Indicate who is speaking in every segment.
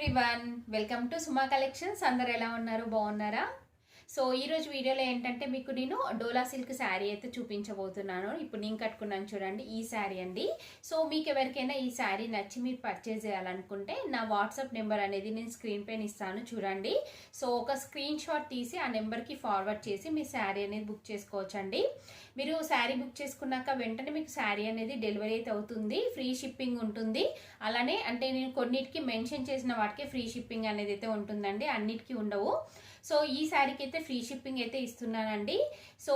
Speaker 1: Everyone, welcome to Suma collections. అందరు ఎలా ఉన్నారు? బాగున్నారా? సో ఈరోజు వీడియోలో ఏంటంటే మీకు నేను డోలా సిల్క్ శారీ అయితే చూపించబోతున్నాను. ఇప్పుడు నేను కట్టుకున్నాను చూడండి, ఈ శారీ అండి. సో మీకు ఎవరికైనా ఈ శారీ నచ్చి మీరు పర్చేజ్ చేయాలనుకుంటే నా వాట్సాప్ నెంబర్ అనేది నేను స్క్రీన్ పైన ఇస్తాను చూడండి. సో ఒక స్క్రీన్ షాట్ తీసి ఆ నెంబర్కి ఫార్వర్డ్ చేసి మీ శారీ అనేది బుక్ చేసుకోవచ్చండి. మీరు శారీ బుక్ చేసుకున్నాక వెంటనే మీకు శారీ అనేది డెలివరీ అయితే అవుతుంది. ఫ్రీ షిప్పింగ్ ఉంటుంది. అలానే అంటే నేను కొన్నిటికి మెన్షన్ చేసిన వాటికి ఫ్రీ షిప్పింగ్ అనేది అయితే ఉంటుందండి, అన్నిటికీ ఉండవు. సో ఈ శారీకి అయితే ఫ్రీ షిప్పింగ్ అయితే ఇస్తున్నానండి. సో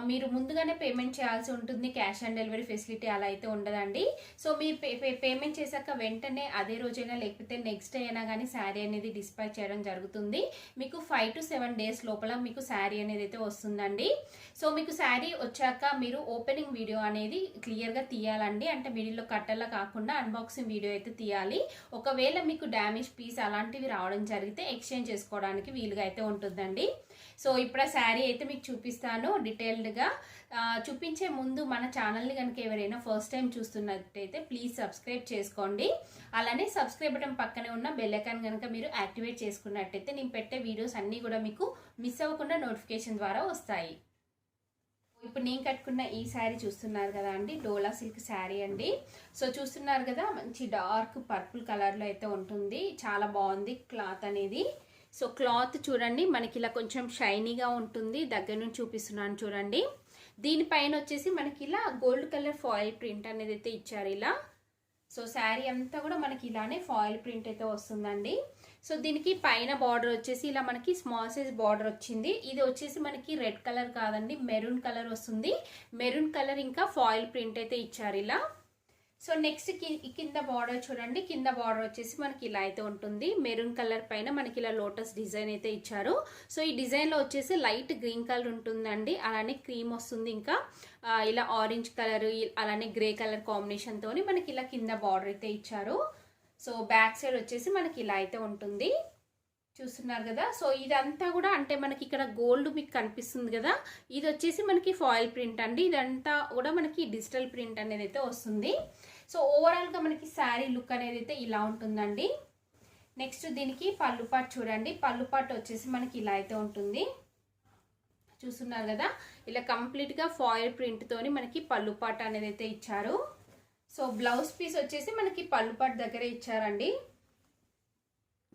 Speaker 1: మీరు ముందుగానే పేమెంట్ చేయాల్సి ఉంటుంది. క్యాష్ ఆన్ డెలివరీ ఫెసిలిటీ అలా అయితే ఉండదండి. సో మీరు పేమెంట్ చేశాక వెంటనే అదే రోజైనా లేకపోతే నెక్స్ట్ డే అయినా కానీ శారీ అనేది డిస్పాచ్ చేయడం జరుగుతుంది. మీకు 5 to 7 days లోపల మీకు శారీ అనేది అయితే వస్తుందండి. సో మీకు శారీ వచ్చాక మీరు ఓపెనింగ్ వీడియో అనేది క్లియర్గా తీయాలండి. అంటే మిడిల్లో కట్టర్లా కాకుండా అన్బాక్సింగ్ వీడియో అయితే తీయాలి. ఒకవేళ మీకు డ్యామేజ్ పీస్ అలాంటివి రావడం జరిగితే ఎక్స్చేంజ్ చేసుకోవడానికి వీలుగా అయితే ఉంటుందండి. సో ఇప్పుడు ఆ శారీ అయితే మీకు చూపిస్తాను డీటెయిల్డ్గా. చూపించే ముందు మన ఛానల్ని కనుక ఎవరైనా ఫస్ట్ టైం చూస్తున్నట్టయితే ప్లీజ్ సబ్స్క్రైబ్ చేసుకోండి. అలానే సబ్స్క్రైబ్ బటన్ పక్కనే ఉన్న బెల్ ఐకాన్ కనుక మీరు యాక్టివేట్ చేసుకున్నట్టయితే నేను పెట్టే వీడియోస్ అన్నీ కూడా మీకు మిస్ అవ్వకుండా నోటిఫికేషన్ ద్వారా వస్తాయి. ఇప్పుడు నేను కట్టుకున్న ఈ శారీ చూస్తున్నారు కదా అండి, డోలా సిల్క్ శారీ అండి. సో చూస్తున్నారు కదా, మంచి డార్క్ పర్పుల్ కలర్లో అయితే ఉంటుంది. చాలా బాగుంది క్లాత్ అనేది. సో క్లాత్ చూడండి, మనకి ఇలా కొంచెం షైనీగా ఉంటుంది. దగ్గర నుంచి చూపిస్తున్నాను చూడండి. దీనిపైన వచ్చేసి మనకి ఇలా గోల్డ్ కలర్ ఫాయిల్ ప్రింట్ అనేది అయితే ఇచ్చారు ఇలా. సో శారీ అంతా కూడా మనకి ఇలానే ఫాయిల్ ప్రింట్ అయితే వస్తుందండి. సో దీనికి పైన బార్డర్ వచ్చేసి ఇలా మనకి స్మాల్ సైజ్ బార్డర్ వచ్చింది. ఇది వచ్చేసి మనకి రెడ్ కలర్ కాదండి, మెరూన్ కలర్ వస్తుంది. మెరూన్ కలర్ ఇంకా ఫాయిల్ ప్రింట్ అయితే ఇచ్చారు ఇలా. సో నెక్స్ట్ కింద బార్డర్ చూడండి, కింద బార్డర్ వచ్చేసి మనకి ఇలా అయితే ఉంటుంది. మెరూన్ కలర్ పైన మనకి ఇలా లోటస్ డిజైన్ అయితే ఇచ్చారు. సో ఈ డిజైన్లో వచ్చేసి లైట్ గ్రీన్ కలర్ ఉంటుందండి, అలానే క్రీమ్ వస్తుంది, ఇంకా ఇలా ఆరెంజ్ కలర్ అలానే గ్రే కలర్ కాంబినేషన్తో మనకి ఇలా కింద బార్డర్ అయితే ఇచ్చారు. సో బ్యాక్ సైడ్ వచ్చేసి మనకి ఇలా అయితే ఉంటుంది. చూస్తున్నారు కదా. సో ఇదంతా కూడా అంటే మనకి ఇక్కడ గోల్డ్ మీకు కనిపిస్తుంది కదా, ఇది వచ్చేసి మనకి ఫాయిల్ ప్రింట్ అండి. ఇదంతా కూడా మనకి డిజిటల్ ప్రింట్ అనేది అయితే వస్తుంది. సో ఓవరాల్గా మనకి శారీ లుక్ అనేది అయితే ఇలా ఉంటుందండి. నెక్స్ట్ దీనికి పళ్ళు పాటు చూడండి, పళ్ళు పాటు వచ్చేసి మనకి ఇలా అయితే ఉంటుంది. చూస్తున్నారు కదా, ఇలా కంప్లీట్గా ఫాయిల్ ప్రింట్ తోని మనకి పళ్ళు పాటు అనేది అయితే ఇచ్చారు. సో బ్లౌజ్ పీస్ వచ్చేసి మనకి పళ్ళు పాటు దగ్గర ఇచ్చారండి.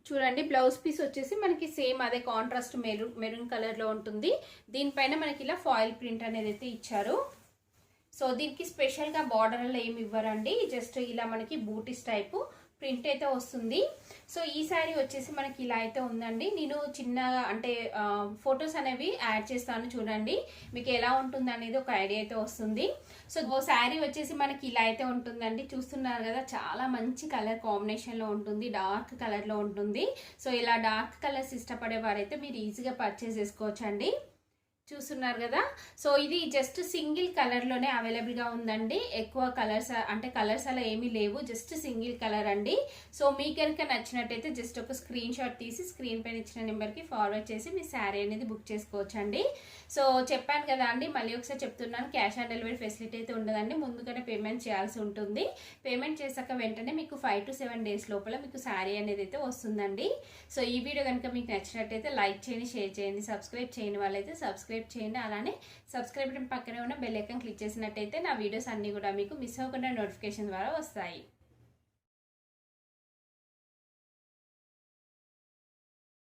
Speaker 1: చూడండి, బ్లౌజ్ పీస్ వచ్చేసి మనకి సేమ్ అదే కాంట్రాస్ట్ మెరూన్ కలర్లో ఉంటుంది. దీనిపైన మనకి ఇలా ఫాయిల్ ప్రింట్ అనేది అయితే ఇచ్చారు. సో దీనికి స్పెషల్గా బార్డర్లో ఏమి ఇవ్వరండి, జస్ట్ ఇలా మనకి బూటీస్ టైపు ప్రింట్ అయితే వస్తుంది. సో ఈ శారీ వచ్చేసి మనకి ఇలా అయితే ఉందండి. నేను చిన్నగా అంటే ఫొటోస్ అనేవి యాడ్ చేస్తాను చూడండి, మీకు ఎలా ఉంటుంది అనేది ఒక ఐడియా అయితే వస్తుంది. సో శారీ వచ్చేసి మనకి ఇలా అయితే ఉంటుందండి. చూస్తున్నారు కదా, చాలా మంచి కలర్ కాంబినేషన్లో ఉంటుంది, డార్క్ కలర్లో ఉంటుంది. సో ఇలా డార్క్ కలర్స్ ఇష్టపడే వారైతే మీరు ఈజీగా పర్చేస్ చేసుకోవచ్చండి. చూస్తున్నారు కదా. సో ఇది జస్ట్ సింగిల్ కలర్లోనే అవైలబుల్గా ఉందండి. ఎక్కువ కలర్స్ అంటే కలర్స్ అలా ఏమీ లేవు, జస్ట్ సింగిల్ కలర్ అండి. సో మీకు కనుక నచ్చినట్టయితే జస్ట్ ఒక స్క్రీన్ షాట్ తీసి స్క్రీన్ పైన ఇచ్చిన నెంబర్కి ఫార్వర్డ్ చేసి మీ శారీ అనేది బుక్ చేసుకోవచ్చండి. సో చెప్పాను కదా అండి, మళ్ళీ ఒకసారి చెప్తున్నాను, క్యాష్ ఆన్ డెలివరీ ఫెసిలిటీ అయితే ఉండదండి. ముందుగానే పేమెంట్ చేయాల్సి ఉంటుంది. పేమెంట్ చేశాక వెంటనే మీకు 5 to 7 days లోపల మీకు శారీ అనేది అయితే వస్తుందండి. సో ఈ వీడియో కనుక మీకు నచ్చినట్టయితే లైక్ చేయండి, షేర్ చేయండి, సబ్స్క్రైబ్ చేయని వాళ్ళైతే సబ్స్క్రైబ్ చేయండి. అలానే సబ్స్క్రైబ్ బటన్ పక్కనే ఉన్న బెల్ ఐకాన్ క్లిక్ చేసినట్టయితే నా వీడియోస్ అన్నీ కూడా మీకు మిస్ అవ్వకుండా నోటిఫికేషన్ ద్వారా వస్తాయి.